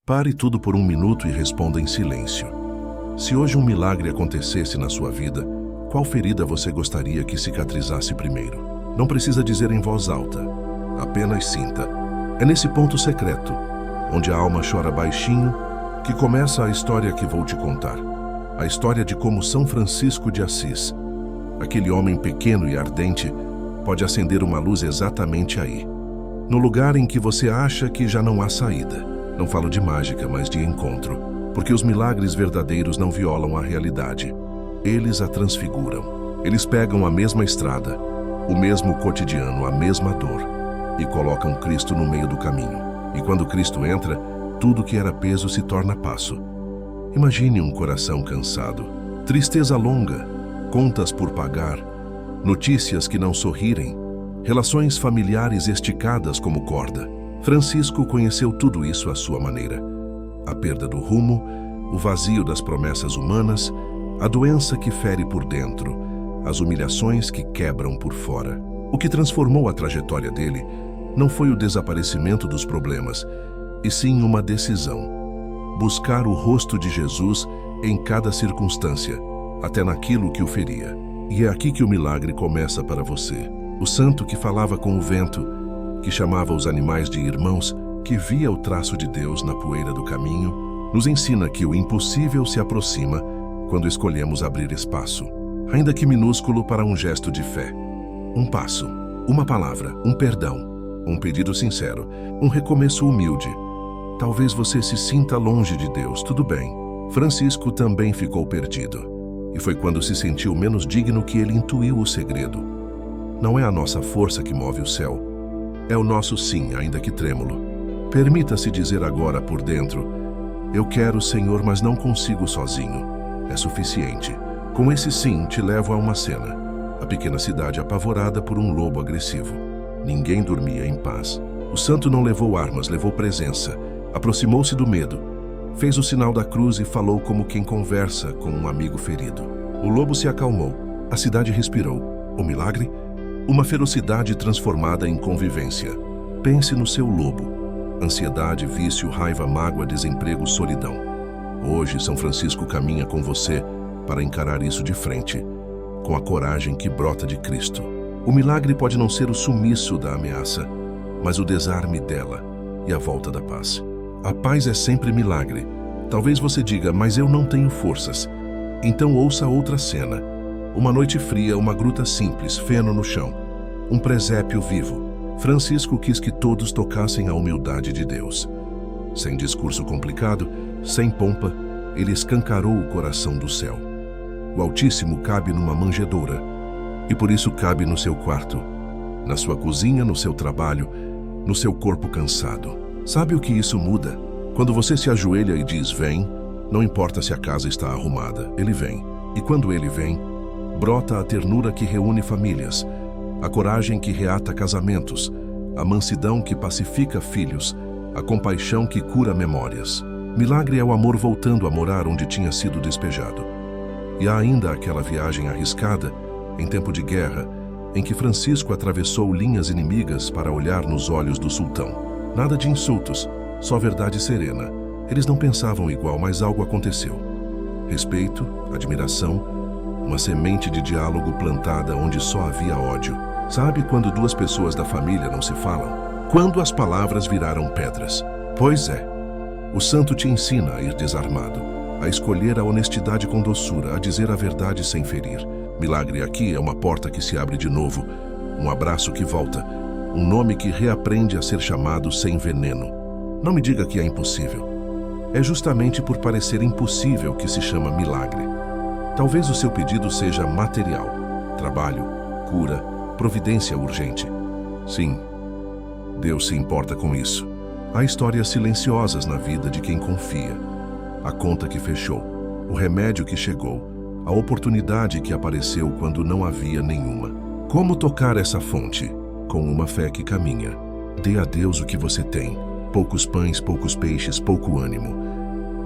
Pare tudo por um minuto e responda em silêncio. Se hoje um milagre acontecesse na sua vida, qual ferida você gostaria que cicatrizasse primeiro? Não precisa dizer em voz alta, apenas sinta. É nesse ponto secreto, onde a alma chora baixinho, que começa a história que vou te contar. A história de como São Francisco de Assis, aquele homem pequeno e ardente, pode acender uma luz exatamente aí, no lugar em que você acha que já não há saída. Não falo de mágica, mas de encontro, porque os milagres verdadeiros não violam a realidade. Eles a transfiguram. Eles pegam a mesma estrada, o mesmo cotidiano, a mesma dor, e colocam Cristo no meio do caminho. E quando Cristo entra, tudo que era peso se torna passo. Imagine um coração cansado, tristeza longa, contas por pagar, notícias que não sorrirem, relações familiares esticadas como corda. Francisco conheceu tudo isso à sua maneira. A perda do rumo, o vazio das promessas humanas, a doença que fere por dentro, as humilhações que quebram por fora. O que transformou a trajetória dele não foi o desaparecimento dos problemas, e sim uma decisão: buscar o rosto de Jesus em cada circunstância, até naquilo que o feria. E é aqui que o milagre começa para você. O santo que falava com o vento, que chamava os animais de irmãos, que via o traço de Deus na poeira do caminho, nos ensina que o impossível se aproxima quando escolhemos abrir espaço, ainda que minúsculo, para um gesto de fé. Um passo, uma palavra, um perdão, um pedido sincero, um recomeço humilde. Talvez você se sinta longe de Deus, tudo bem. Francisco também ficou perdido. E foi quando se sentiu menos digno que ele intuiu o segredo. Não é a nossa força que move o céu. É o nosso sim, ainda que trêmulo. Permita-se dizer agora por dentro: eu quero, Senhor, mas não consigo sozinho. É suficiente. Com esse sim, te levo a uma cena. A pequena cidade apavorada por um lobo agressivo. Ninguém dormia em paz. O santo não levou armas, levou presença. Aproximou-se do medo. Fez o sinal da cruz e falou como quem conversa com um amigo ferido. O lobo se acalmou. A cidade respirou. O milagre? Uma ferocidade transformada em convivência. Pense no seu lobo. Ansiedade, vício, raiva, mágoa, desemprego, solidão. Hoje, São Francisco caminha com você para encarar isso de frente, com a coragem que brota de Cristo. O milagre pode não ser o sumiço da ameaça, mas o desarme dela e a volta da paz. A paz é sempre milagre. Talvez você diga: mas eu não tenho forças. Então ouça outra cena. Uma noite fria, uma gruta simples, feno no chão. Um presépio vivo. Francisco quis que todos tocassem a humildade de Deus. Sem discurso complicado, sem pompa, ele escancarou o coração do céu. O Altíssimo cabe numa manjedoura, e por isso cabe no seu quarto, na sua cozinha, no seu trabalho, no seu corpo cansado. Sabe o que isso muda? Quando você se ajoelha e diz: vem, não importa se a casa está arrumada, ele vem. E quando ele vem, brota a ternura que reúne famílias, a coragem que reata casamentos, a mansidão que pacifica filhos, a compaixão que cura memórias. Milagre é o amor voltando a morar onde tinha sido despejado. E há ainda aquela viagem arriscada, em tempo de guerra, em que Francisco atravessou linhas inimigas para olhar nos olhos do sultão. Nada de insultos, só verdade serena. Eles não pensavam igual, mas algo aconteceu. Respeito, admiração, uma semente de diálogo plantada onde só havia ódio. Sabe quando duas pessoas da família não se falam? Quando as palavras viraram pedras. Pois é, o santo te ensina a ir desarmado, a escolher a honestidade com doçura, a dizer a verdade sem ferir. Milagre aqui é uma porta que se abre de novo, um abraço que volta, um nome que reaprende a ser chamado sem veneno. Não me diga que é impossível. É justamente por parecer impossível que se chama milagre. Talvez o seu pedido seja material, trabalho, cura, providência urgente. Sim, Deus se importa com isso. Há histórias silenciosas na vida de quem confia. A conta que fechou, o remédio que chegou, a oportunidade que apareceu quando não havia nenhuma. Como tocar essa fonte? Com uma fé que caminha. Dê a Deus o que você tem. Poucos pães, poucos peixes, pouco ânimo.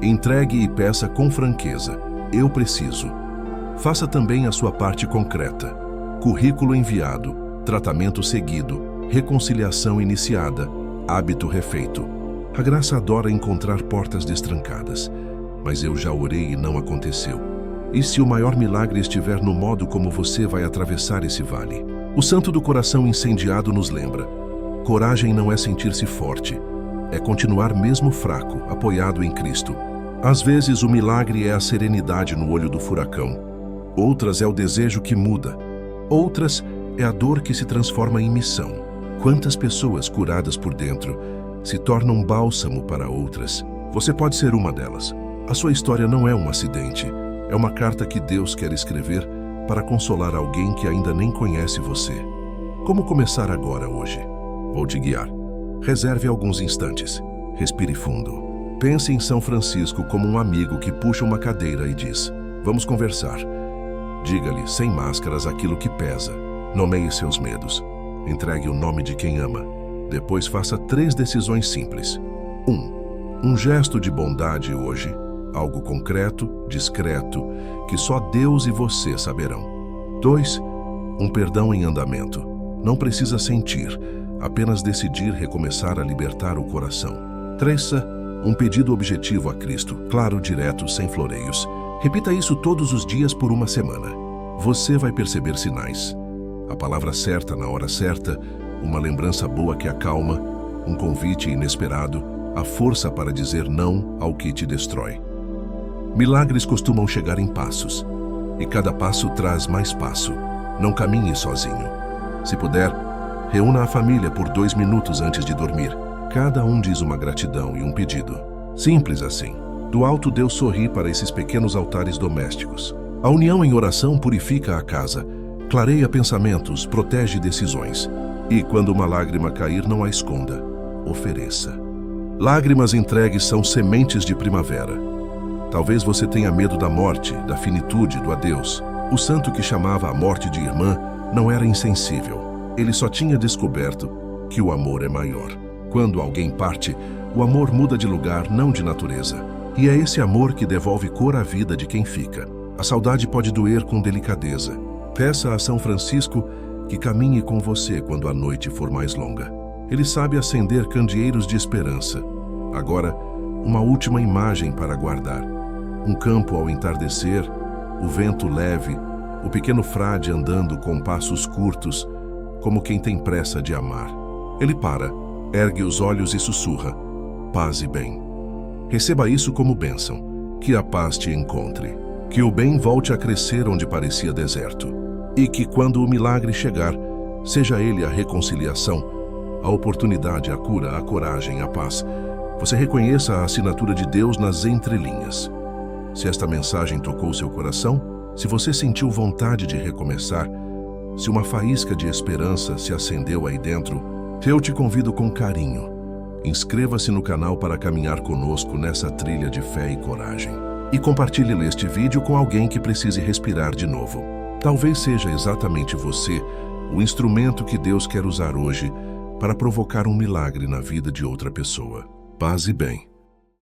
Entregue e peça com franqueza. Eu preciso. Faça também a sua parte concreta. Currículo enviado, tratamento seguido, reconciliação iniciada, hábito refeito. A graça adora encontrar portas destrancadas, mas eu já orei e não aconteceu. E se o maior milagre estiver no modo como você vai atravessar esse vale? O Santo do Coração Incendiado nos lembra: coragem não é sentir-se forte, é continuar mesmo fraco, apoiado em Cristo. Às vezes o milagre é a serenidade no olho do furacão. Outras é o desejo que muda. Outras é a dor que se transforma em missão. Quantas pessoas curadas por dentro se tornam bálsamo para outras? Você pode ser uma delas. A sua história não é um acidente. É uma carta que Deus quer escrever para consolar alguém que ainda nem conhece você. Como começar agora, hoje? Vou te guiar. Reserve alguns instantes. Respire fundo. Pense em São Francisco como um amigo que puxa uma cadeira e diz: vamos conversar. Diga-lhe, sem máscaras, aquilo que pesa. Nomeie seus medos. Entregue o nome de quem ama. Depois faça 3 decisões simples. 1. Um gesto de bondade hoje. Algo concreto, discreto, que só Deus e você saberão. 2. Um perdão em andamento. Não precisa sentir, apenas decidir recomeçar a libertar o coração. 3. Um pedido objetivo a Cristo, claro, direto, sem floreios. Repita isso todos os dias por uma semana. Você vai perceber sinais. A palavra certa na hora certa, uma lembrança boa que acalma, um convite inesperado, a força para dizer não ao que te destrói. Milagres costumam chegar em passos, e cada passo traz mais passo. Não caminhe sozinho. Se puder, reúna a família por 2 minutos antes de dormir. Cada um diz uma gratidão e um pedido. Simples assim. Do alto Deus sorri para esses pequenos altares domésticos. A união em oração purifica a casa, clareia pensamentos, protege decisões. E quando uma lágrima cair, não a esconda. Ofereça. Lágrimas entregues são sementes de primavera. Talvez você tenha medo da morte, da finitude, do adeus. O santo que chamava a morte de irmã não era insensível. Ele só tinha descoberto que o amor é maior. Quando alguém parte, o amor muda de lugar, não de natureza. E é esse amor que devolve cor à vida de quem fica. A saudade pode doer com delicadeza. Peça a São Francisco que caminhe com você quando a noite for mais longa. Ele sabe acender candeeiros de esperança. Agora, uma última imagem para guardar. Um campo ao entardecer, o vento leve, o pequeno frade andando com passos curtos, como quem tem pressa de amar. Ele para, ergue os olhos e sussurra: paz e bem. Receba isso como bênção. Que a paz te encontre. Que o bem volte a crescer onde parecia deserto. E que quando o milagre chegar, seja ele a reconciliação, a oportunidade, a cura, a coragem, a paz. Você reconheça a assinatura de Deus nas entrelinhas. Se esta mensagem tocou seu coração, se você sentiu vontade de recomeçar, se uma faísca de esperança se acendeu aí dentro, eu te convido com carinho. Inscreva-se no canal para caminhar conosco nessa trilha de fé e coragem. E compartilhe este vídeo com alguém que precise respirar de novo. Talvez seja exatamente você o instrumento que Deus quer usar hoje para provocar um milagre na vida de outra pessoa. Paz e bem.